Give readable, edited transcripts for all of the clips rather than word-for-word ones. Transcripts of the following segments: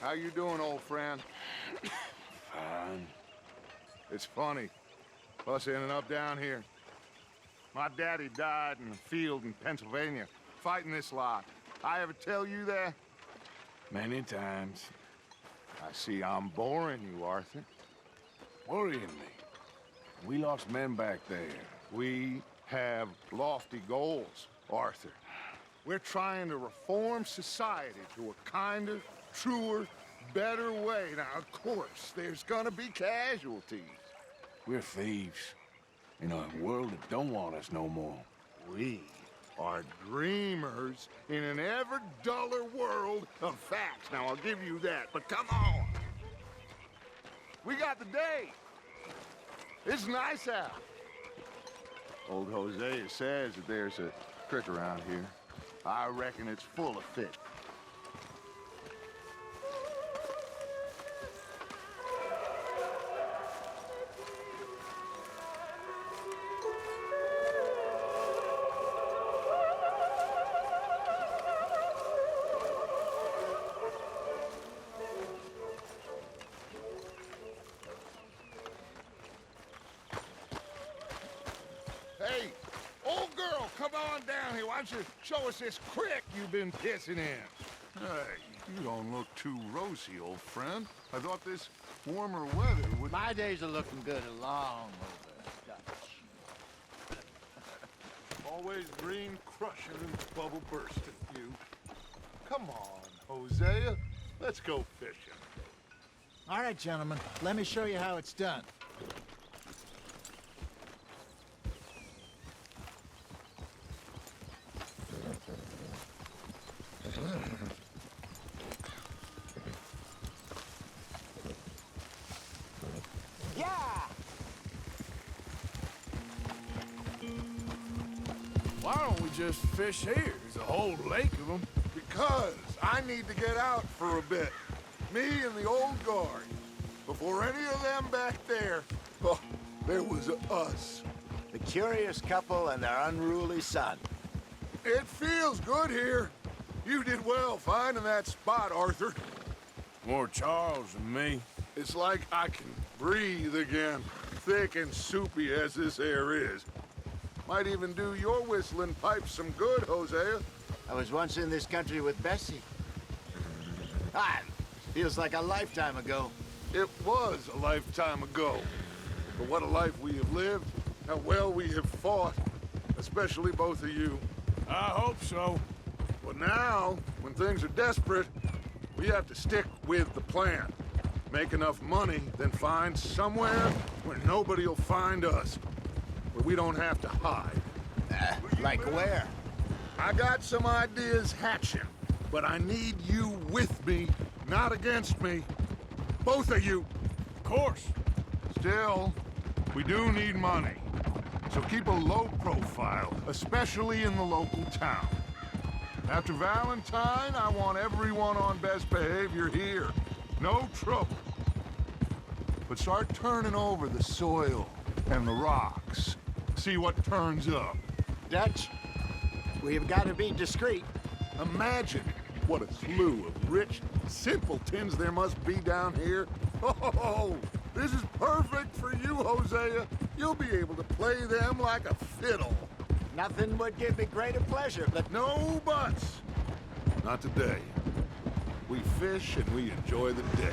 How you doing, old friend? Fine. It's funny. Us ending up down here. My daddy died in the field in Pennsylvania, fighting this lot. I ever tell you that? Many times. I see I'm boring you, Arthur. Worrying me. We lost men back there. We have lofty goals, Arthur. We're trying to reform society to a kinder, truer, better way. Now, of course, there's gonna be casualties. We're thieves. In a world that don't want us no more. We are dreamers in an ever duller world of facts. Now, I'll give you that, but come on. We got the day. It's nice out. Old Hosea says that there's a creek around here. I reckon it's full of fish. Hey, old girl, come on down here. Why don't you show us this creek you've been pissing in? Hey, you don't look too rosy, old friend. I thought this warmer weather would... My days are looking good along over Dutch. Always green crushing and bubble bursting, you. Come on, Hosea. Let's go fishing. All right, gentlemen, let me show you how it's done. Yeah! Why don't we just fish here? There's a whole lake of them. Because I need to get out for a bit. Me and the old guard. Before any of them back there, oh, there was us. The curious couple and their unruly son. It feels good here. You did well finding that spot, Arthur. More Charles than me. It's like I can breathe again, thick and soupy as this air is. Might even do your whistling pipe some good, Hosea. I was once in this country with Bessie. Feels like a lifetime ago. It was a lifetime ago. But what a life we have lived, how well we have fought, especially both of you. I hope so. But now, when things are desperate, we have to stick with the plan. Make enough money, then find somewhere where nobody will find us. Where we don't have to hide. Like where? I got some ideas hatching, but I need you with me, not against me. Both of you. Of course. Still, we do need money. So keep a low profile, especially in the local town. After Valentine, I want everyone on best behavior here. No trouble. But start turning over the soil and the rocks. See what turns up. Dutch, we've got to be discreet. Imagine what a slew of rich simpletons there must be down here. Oh, this is perfect for you, Hosea. You'll be able to play them like a fiddle. Nothing would give me greater pleasure, but No buts. Not today. We fish and we enjoy the day.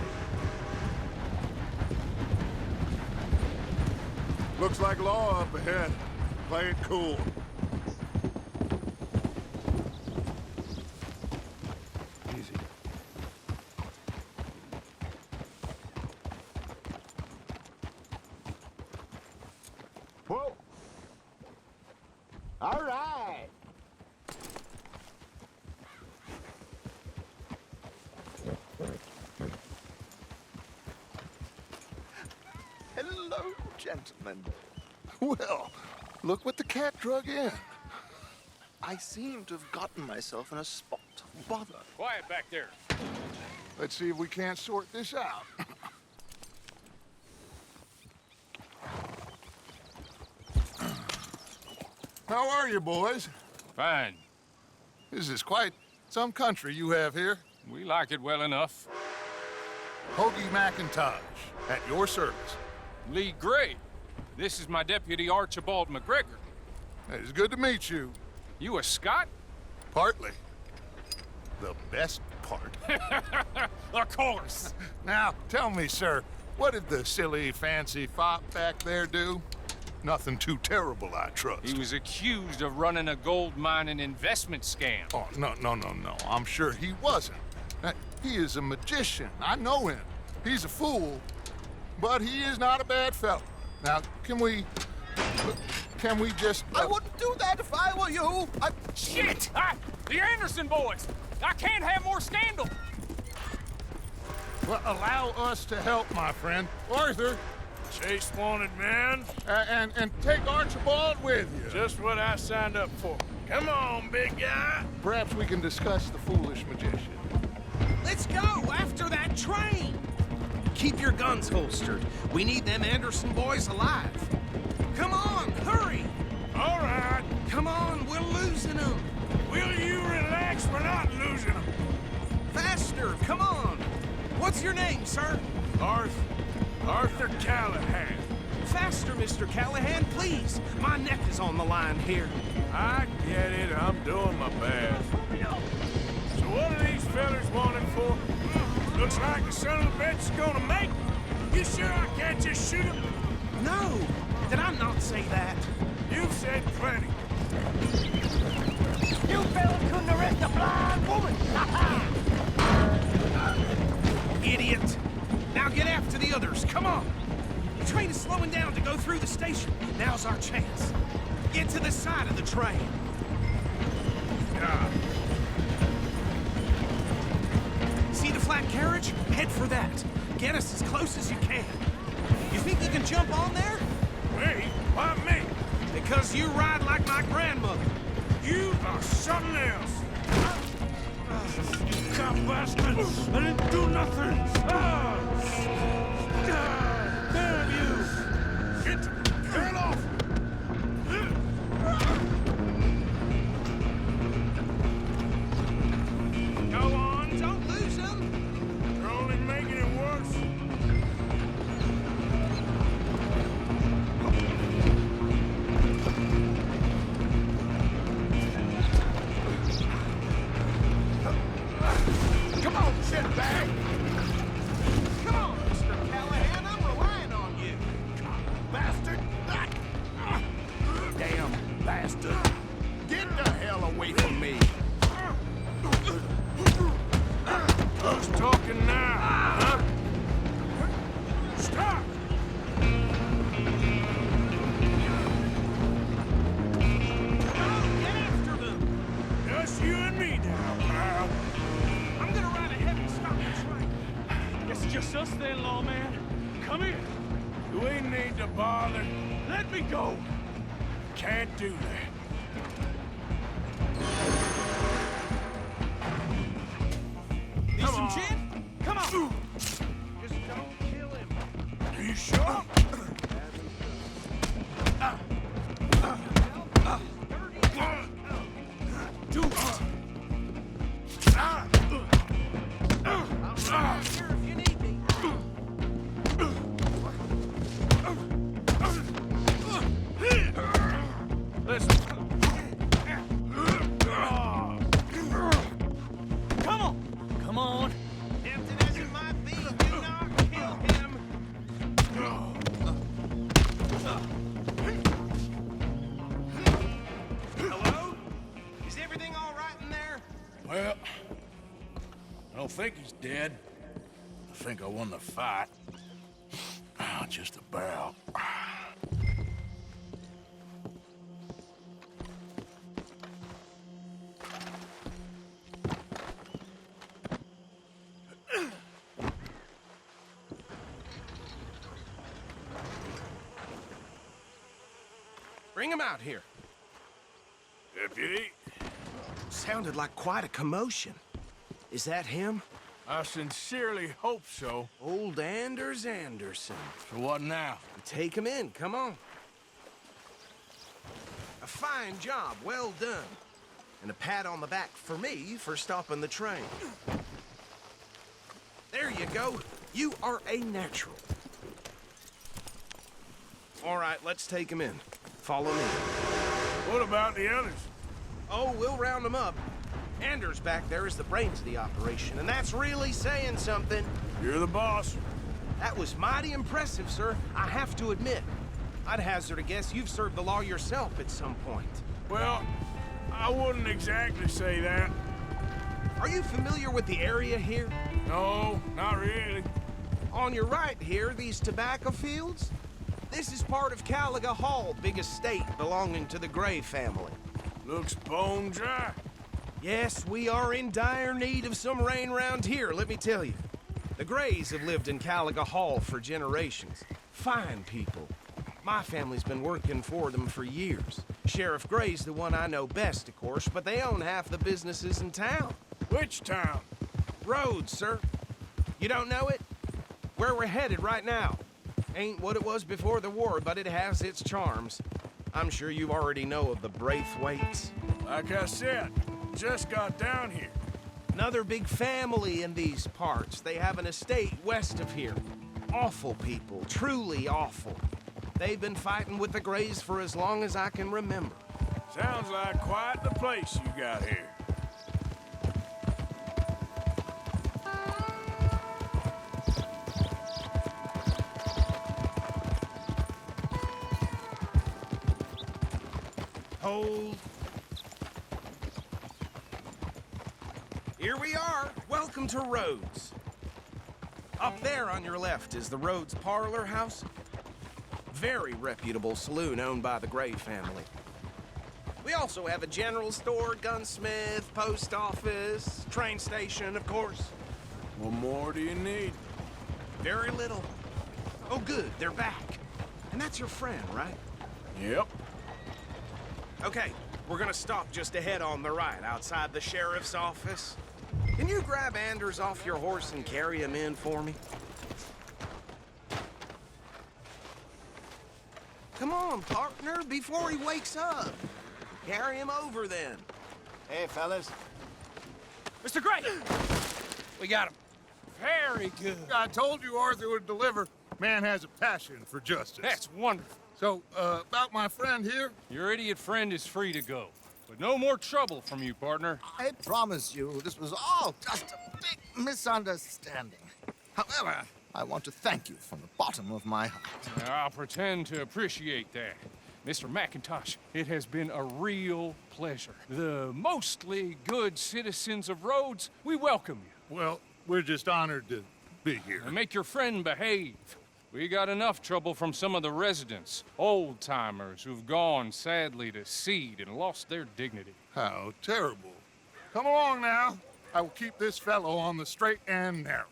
Looks like law up ahead. Play it cool. Easy. whoa. All right. Hello, gentlemen. Well, look what the cat drug in. I seem to have gotten myself in a spot of bother. Quiet back there. Let's see if we can't sort this out. How are you, boys? Fine. This is quite some country you have here. We like it well enough. Hoagie McIntosh, at your service. Lee Gray. This is my deputy Archibald McGregor. It's good to meet you. You a Scot? Partly. The best part. Of course. Now, tell me, sir, what did the silly, fancy fop back there do? Nothing too terrible, I trust. He was accused of running a gold mining investment scam. Oh, no. I'm sure he wasn't. He is a magician. I know him. He's a fool, but he is not a bad fellow. Now, can we just... I wouldn't do that if I were you. Shit! The Anderson boys! I can't have more scandal! Well, allow us to help, my friend. Arthur, Chase wanted man. and take Archibald with you. Just what I signed up for. Come on, big guy. Perhaps we can discuss the foolish magician. Let's go after that train! Keep your guns holstered. We need them Anderson boys alive. Come on, hurry! All right. Come on, we're losing them. Will you relax? We're not losing them. Faster, come on. What's your name, sir? Arthur Callahan. Faster, Mr. Callahan, please. My neck is on the line here. I get it. I'm doing my best. So what are these fellers wanted for? Looks like the son of a bitch is gonna make it. You sure I can't just shoot him? No, did I not say that? You've said plenty. You fellas couldn't arrest a blind woman! Idiot! Now get after the others, come on! The train is slowing down to go through the station. Now's our chance. Get to the side of the train. See the flat carriage? Head for that. Get us as close as you can. You think you can jump on there? Me? Why me? Because you ride like my grandmother. You are something else. You cop bastards! I didn't do nothing! Damn you! Get off! Go on, don't lose them. You're only making it worse. Come on, shitbag! Come on, Mr. Callahan, I'm relying on you. Bastard! Damn bastard! Get the hell away from me! Who's talking now, huh? Stop! Get after them. Just you and me now, pal. I'm gonna ride ahead and stop the train. Guess it's just us then, lawman. Come here. Do we need to bother? Let me go. Can't do that. Need some gin? Come on. Just don't kill him. Are you sure? Do it. I'm here if you need me. Listen. Come on! Tempted as it might be, do not kill him. Hello? Is everything all right in there? Well, I don't think he's dead. I think I won the fight. Just about. Bring him out here. Deputy, Sounded like quite a commotion. Is that him? I sincerely hope so. Old Anders Anderson. So what now? Take him in, come on. A fine job, well done. And a pat on the back for me for stopping the train. There you go. You are a natural. All right, let's take him in. Follow me. What about the others? Oh, we'll round them up. Anders back there is the brains of the operation, and that's really saying something. You're the boss. That was mighty impressive, sir. I have to admit. I'd hazard a guess you've served the law yourself at some point. Well, I wouldn't exactly say that. Are you familiar with the area here? No, not really. On your right here, these tobacco fields? This is part of Caliga Hall, big estate belonging to the Gray family. Looks bone dry. Yes, we are in dire need of some rain round here, let me tell you. The Grays have lived in Caliga Hall for generations. Fine people. My family's been working for them for years. Sheriff Gray's the one I know best, of course, but they own half the businesses in town. Which town? Rhodes, sir. You don't know it? Where we're headed right now. Ain't what it was before the war, but it has its charms. I'm sure you already know of the Braithwaites. Like I said, just got down here. Another big family in these parts. They have an estate west of here. Awful people, truly awful. They've been fighting with the Grays for as long as I can remember. Sounds like quite the place you got here. Hold. Here we are. Welcome to Rhodes. Up there on your left is the Rhodes Parlor House. Very reputable saloon owned by the Gray family. We also have a general store, gunsmith, post office, train station, of course. What more do you need? Very little. Oh, good, they're back. And that's your friend, right? Yep. Okay, we're gonna stop just ahead on the right, outside the sheriff's office. Can you grab Anders off your horse and carry him in for me? Come on, partner, before he wakes up. Carry him over, then. Hey, fellas. Mr. Gray! We got him. Very good. I told you Arthur would deliver. Man has a passion for justice. That's wonderful. So, about my friend here? Your idiot friend is free to go. But no more trouble from you, partner. I promise you, this was all just a big misunderstanding. However, I want to thank you from the bottom of my heart. I'll pretend to appreciate that. Mr. McIntosh, it has been a real pleasure. The mostly good citizens of Rhodes, we welcome you. Well, we're just honored to be here. And make your friend behave. We got enough trouble from some of the residents, old-timers who've gone, sadly, to seed and lost their dignity. How terrible. Come along now. I will keep this fellow on the straight and narrow.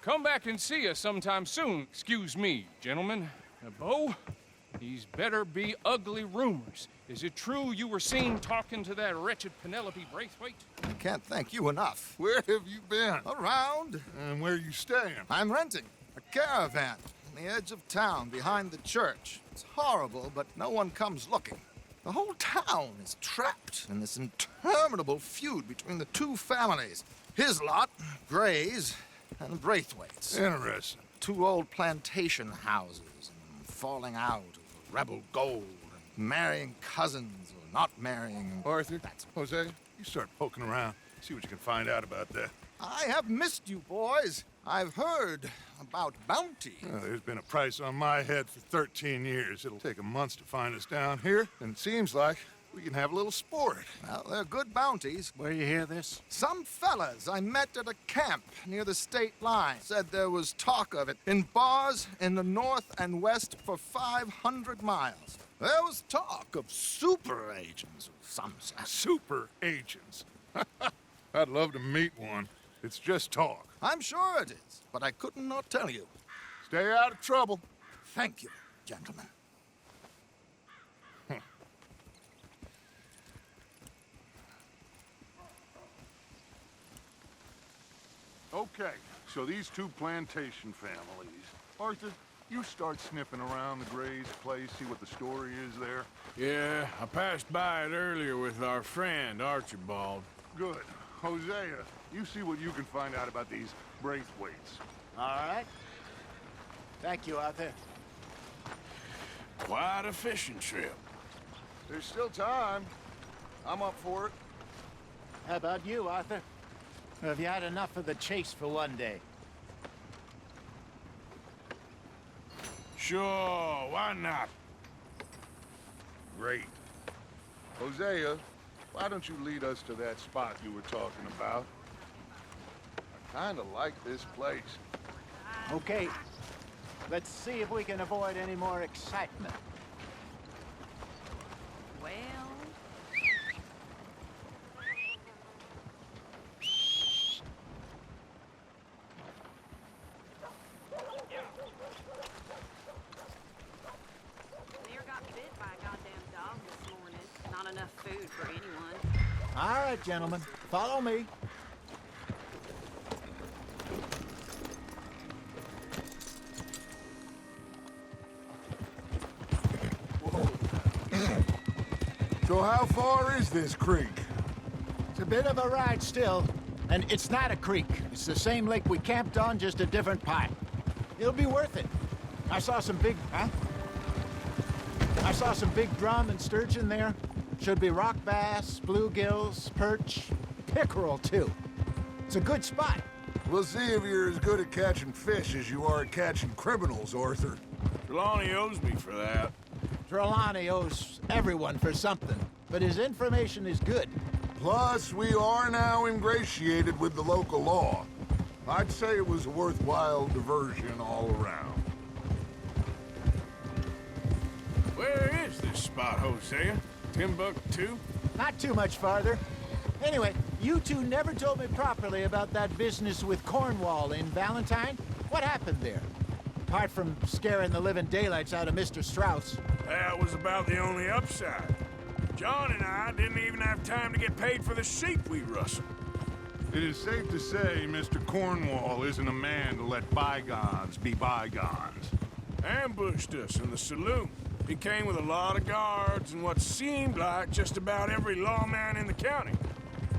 Come back and see us sometime soon. Excuse me, gentlemen. Bo, these better be ugly rumors. Is it true you were seen talking to that wretched Penelope Braithwaite? I can't thank you enough. Where have you been? Around, And where you staying? I'm renting a caravan on the edge of town behind the church. It's horrible, but no one comes looking. The whole town is trapped in this interminable feud between the two families. His lot, Gray's, and Braithwaite's. Interesting. Two old plantation houses, and falling out over rebel gold, and marrying cousins or not marrying. Arthur, Jose, you start poking around. See what you can find out about that. I have missed you, boys. I've heard about bounty. There's been a price on my head for 13 years. It'll take 'em months to find us down here, and it seems like we can have a little sport. Well, they're good bounties. Where you hear this? Some fellas I met at a camp near the state line said there was talk of it in bars in the north and west for 500 miles. There was talk of super agents of some sort. Super agents. I'd love to meet one. It's just talk. I'm sure it is, but I couldn't not tell you. Stay out of trouble. Thank you, gentlemen. Okay, so these two plantation families. Arthur, you start sniffing around the Gray's place, see what the story is there. Yeah, I passed by it earlier with our friend, Archibald. Good. Hosea, you see what you can find out about these Braithwaites. All right. Thank you, Arthur. Quite a fishing trip. There's still time. I'm up for it. How about you, Arthur? Have you had enough of the chase for one day? Sure, why not? Great. Hosea, why don't you lead us to that spot you were talking about? I kinda like this place. Okay. Let's see if we can avoid any more excitement. Well, Mayor got bit by a goddamn dog this morning. Not enough food for anyone. All right, gentlemen. Follow me. So how far is this creek? It's a bit of a ride still. And it's not a creek. It's the same lake we camped on, just a different part. It'll be worth it. I saw some big... Huh? I saw some big drum and sturgeon there. Should be rock bass, bluegills, perch, pickerel, too. It's a good spot. We'll see if you're as good at catching fish as you are at catching criminals, Arthur. Trelawney owes me for that. Trelawney owes everyone for something, but his information is good. Plus, we are now ingratiated with the local law. I'd say it was a worthwhile diversion all around. Where is this spot, Hosea? Timbuktu? Not too much farther. Anyway, you two never told me properly about that business with Cornwall in Valentine. What happened there? Apart from scaring the living daylights out of Mr. Strauss. That was about the only upside. John and I didn't even have time to get paid for the sheep we rustled. It is safe to say Mr. Cornwall isn't a man to let bygones be bygones. Ambushed us in the saloon. He came with a lot of guards and what seemed like just about every lawman in the county.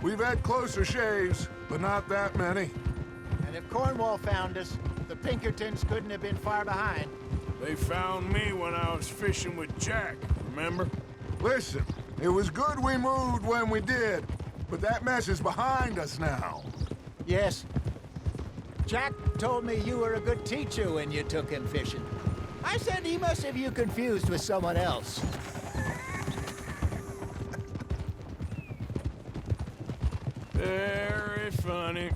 We've had closer shaves, but not that many. And if Cornwall found us, the Pinkertons couldn't have been far behind. They found me when I was fishing with Jack, remember? Listen, it was good we moved when we did, but that mess is behind us now. Yes. Jack told me you were a good teacher when you took him fishing. I said he must have you confused with someone else. Very funny.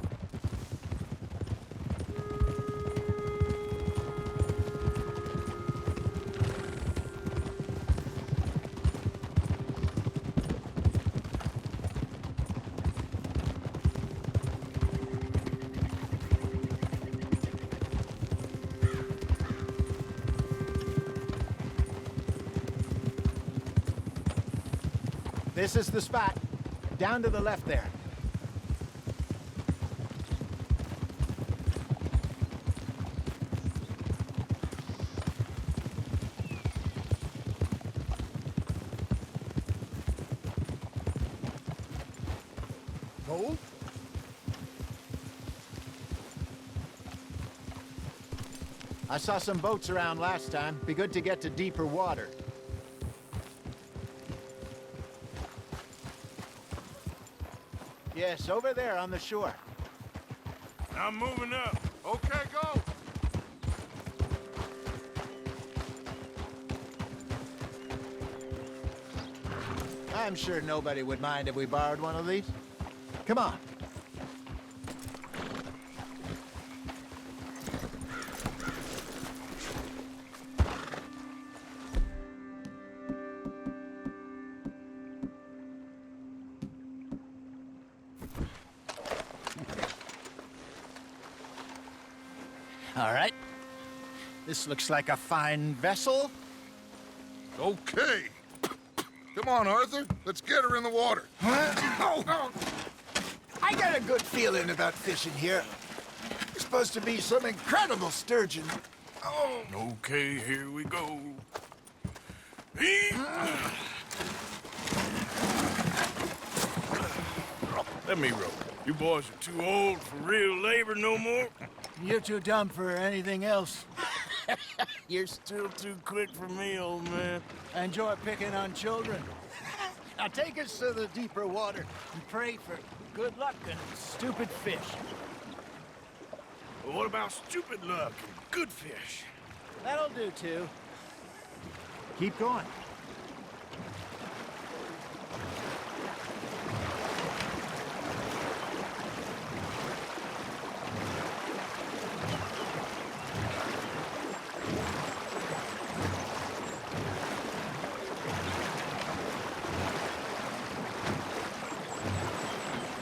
This is the spot. Down to the left there. Hold? I saw some boats around last time. Be good to get to deeper water. Yes, over there on the shore. I'm moving up. Okay, go! I'm sure nobody would mind if we borrowed one of these. Come on. All right. This looks like a fine vessel. Okay. Come on, Arthur. Let's get her in the water. I got a good feeling about fishing here. There's supposed to be some incredible sturgeon. Oh, Okay, here we go. Let me row. You boys are too old for real labor no more. You're too dumb for anything else. You're still too quick for me, old man. I enjoy picking on children. Now take us to the deeper water and pray for good luck and stupid fish. But what about stupid luck and good fish? That'll do, too. Keep going.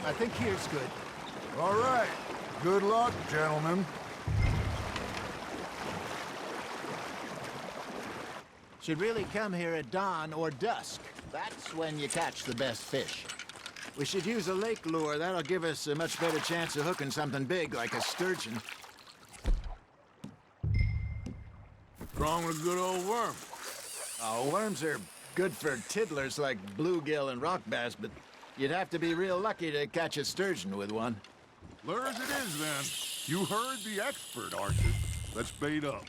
I think here's good. All right. Good luck, gentlemen. Should really come here at dawn or dusk. That's when you catch the best fish. We should use a lake lure. That'll give us a much better chance of hooking something big like a sturgeon. What's wrong with a good old worm? Oh, worms are good for tiddlers like bluegill and rock bass, but you'd have to be real lucky to catch a sturgeon with one. Lure as it is, then. You heard the expert, Arthur. Let's bait up.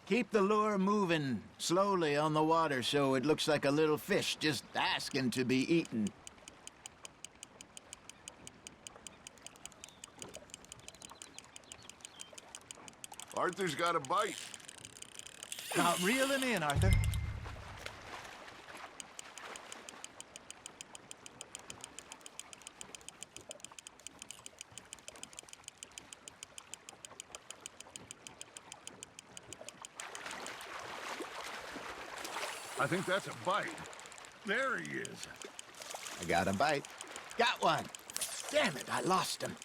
Keep the lure moving slowly on the water so it looks like a little fish just asking to be eaten. Arthur's got a bite. Now, reel him in, Arthur. I think that's a bite. There he is. I got a bite. Got one. Damn it, I lost him.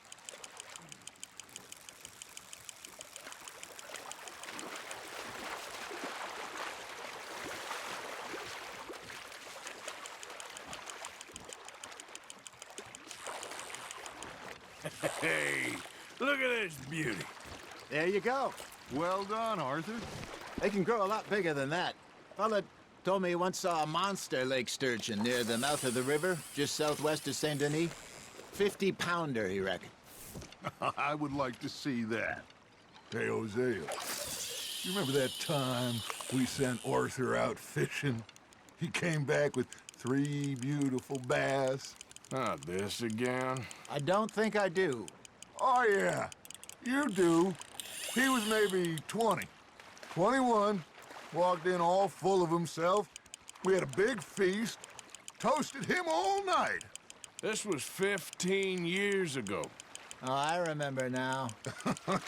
Hey, look at this beauty. There you go. Well done, Arthur. They can grow a lot bigger than that. Fella told me he once saw a monster lake sturgeon near the mouth of the river, just southwest of Saint Denis. 50-pounder, he reckoned. I would like to see that. Hey, Hosea. You remember that time we sent Arthur out fishing? He came back with 3 beautiful bass. Not this again. I don't think I do. Oh, yeah. You do. He was maybe 20. 21. Walked in all full of himself. We had a big feast. Toasted him all night. This was 15 years ago. Oh, I remember now.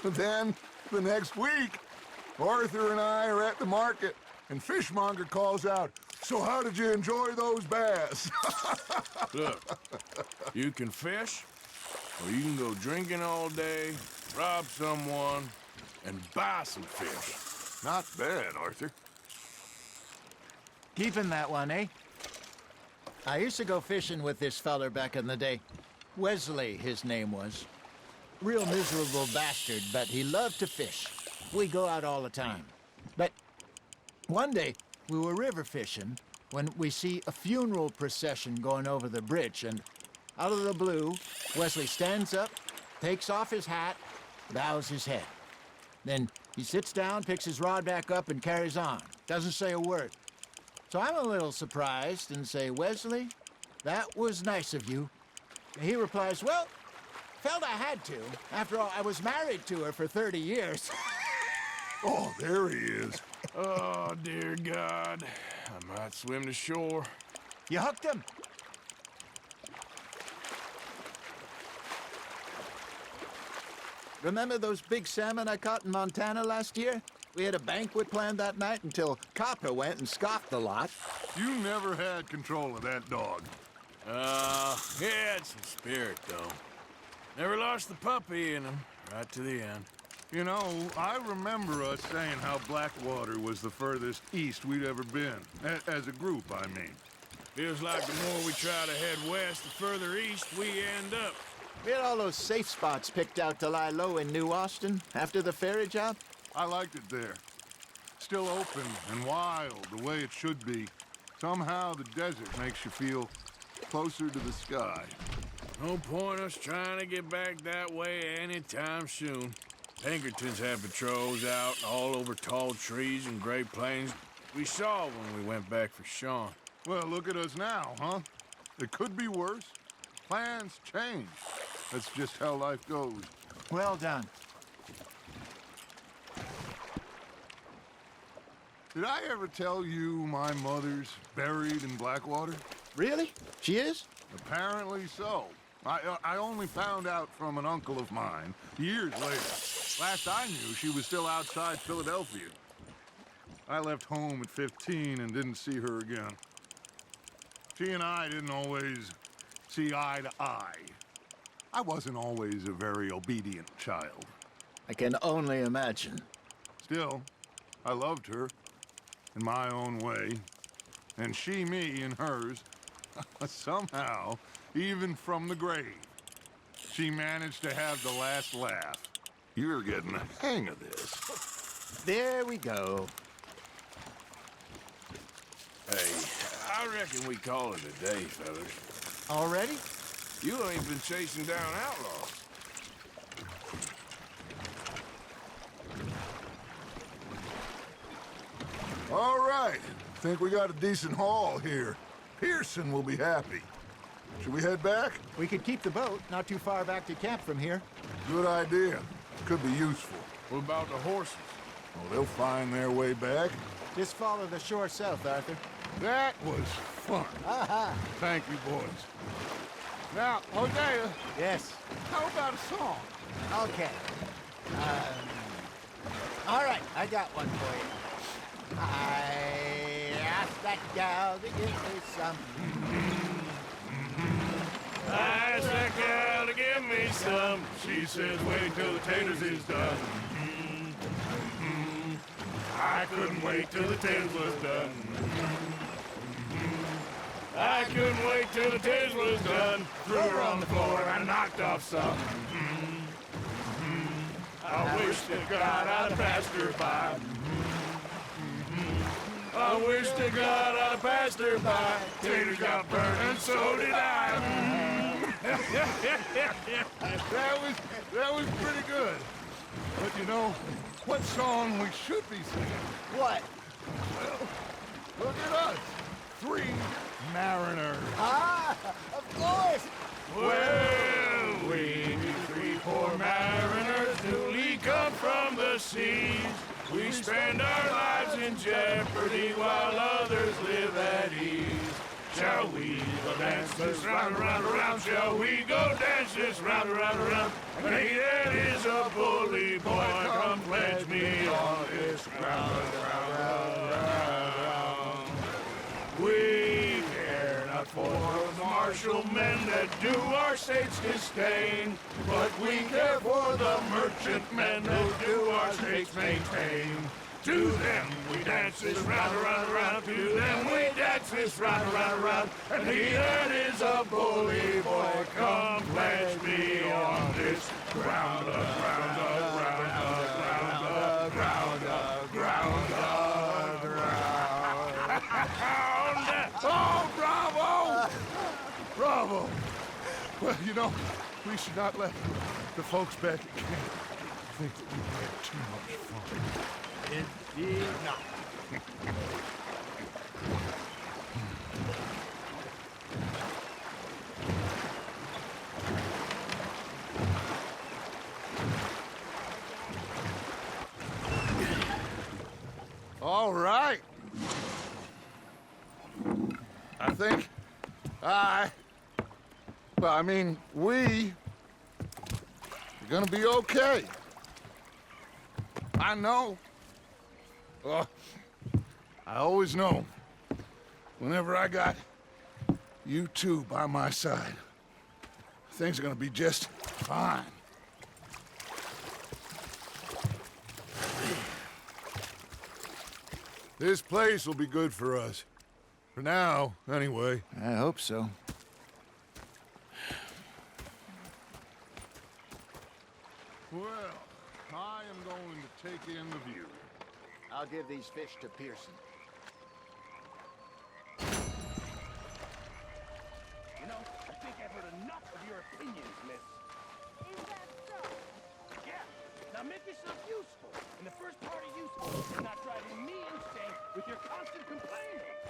Then, the next week, Arthur and I are at the market, and Fishmonger calls out, "So how did you enjoy those bass?" Look, you can fish, or you can go drinking all day, rob someone, and buy some fish. Not bad, Arthur. Keeping that one, eh? I used to go fishing with this feller back in the day. Wesley, his name was. Real miserable bastard, but he loved to fish. We go out all the time. But one day, we were river fishing when we see a funeral procession going over the bridge, and out of the blue, Wesley stands up, takes off his hat, bows his head. Then he sits down, picks his rod back up, and carries on. Doesn't say a word. So I'm a little surprised and say, "Wesley, that was nice of you." And he replies, "Well, felt I had to. After all, I was married to her for 30 years. Oh, there he is. Oh, dear God. I might swim to shore. You hooked him. Remember those big salmon I caught in Montana last year? We had a banquet planned that night until Copper went and scoffed the lot. You never had control of that dog. He had some spirit, though. Never lost the puppy in him, right to the end. You know, I remember us saying how Blackwater was the furthest east we'd ever been. As a group, I mean. Feels like the more we try to head west, the further east we end up. We had all those safe spots picked out to lie low in New Austin after the ferry job. I liked it there. Still open and wild, the way it should be. Somehow the desert makes you feel closer to the sky. No point us trying to get back that way anytime soon. Pinkertons had patrols out all over tall trees and Great Plains. We saw when we went back for Sean. Well, look at us now, huh? It could be worse. Plans change. That's just how life goes. Well done. Did I ever tell you my mother's buried in Blackwater? Really? She is? Apparently so. I only found out from an uncle of mine years later. Last I knew, she was still outside Philadelphia. I left home at 15 and didn't see her again. She and I didn't always see eye to eye. I wasn't always a very obedient child. I can only imagine. Still, I loved her in my own way, and she me in hers. Somehow, even from the grave, she managed to have the last laugh. You're getting the hang of this. There we go. Hey, I reckon we call it a day, fellas. Already? You ain't been chasing down outlaws. All right. Think we got a decent haul here. Pearson will be happy. Should we head back? We could keep the boat not too far back to camp from here. Good idea. Could be useful. What about the horses? Oh, they'll find their way back. Just follow the shore south, Arthur. That was fun. Aha! Thank you, boys. Now, Hosea, Yes. how about a song? Okay. All right, I got one for you. I asked that gal to give me some. I asked that gal to give me some. She says, wait till the taters is done. I couldn't wait till the taters was done. I couldn't wait till the taters was done. Threw her on the floor and I knocked off some. I wish to God I'd passed her by. I wish to God I'd passed her by. Taters got burned and so did I. That was pretty good. But you know, what song we should be singing? What? Look at us. 3 mariners. Ah, of course. Well, we be 3 poor mariners newly come from the seas. We spend our lives in jeopardy while others live at ease. Shall we go dance this round, around, around? Shall we go dance this round, around, around? And he that is a bully boy, come pledge me on this ground, round. We care not for the martial men that do our state's disdain, but we care for the merchant men who do our state's maintain. To them we dance this round, around, around. To them we dance this round, around, around. And he that is a bully boy, come pledge me on this ground, ground, ground, ground, ground, ground. Oh, bravo! Bravo! Well, you know, we should not let the folks back at camp think that we've had too much fun. Indeed not. All right. I think we are gonna be okay. I know. I always know. Whenever I got you two by my side, things are gonna be just fine. This place will be good for us. For now, anyway. I hope so. Well, I am going to take in the view. I'll give these fish to Pearson. You know, I think I've heard enough of your opinions, miss. Is that so? Yeah. Now Now make yourself useful. And the first part of useful is not driving me insane with your constant complaining.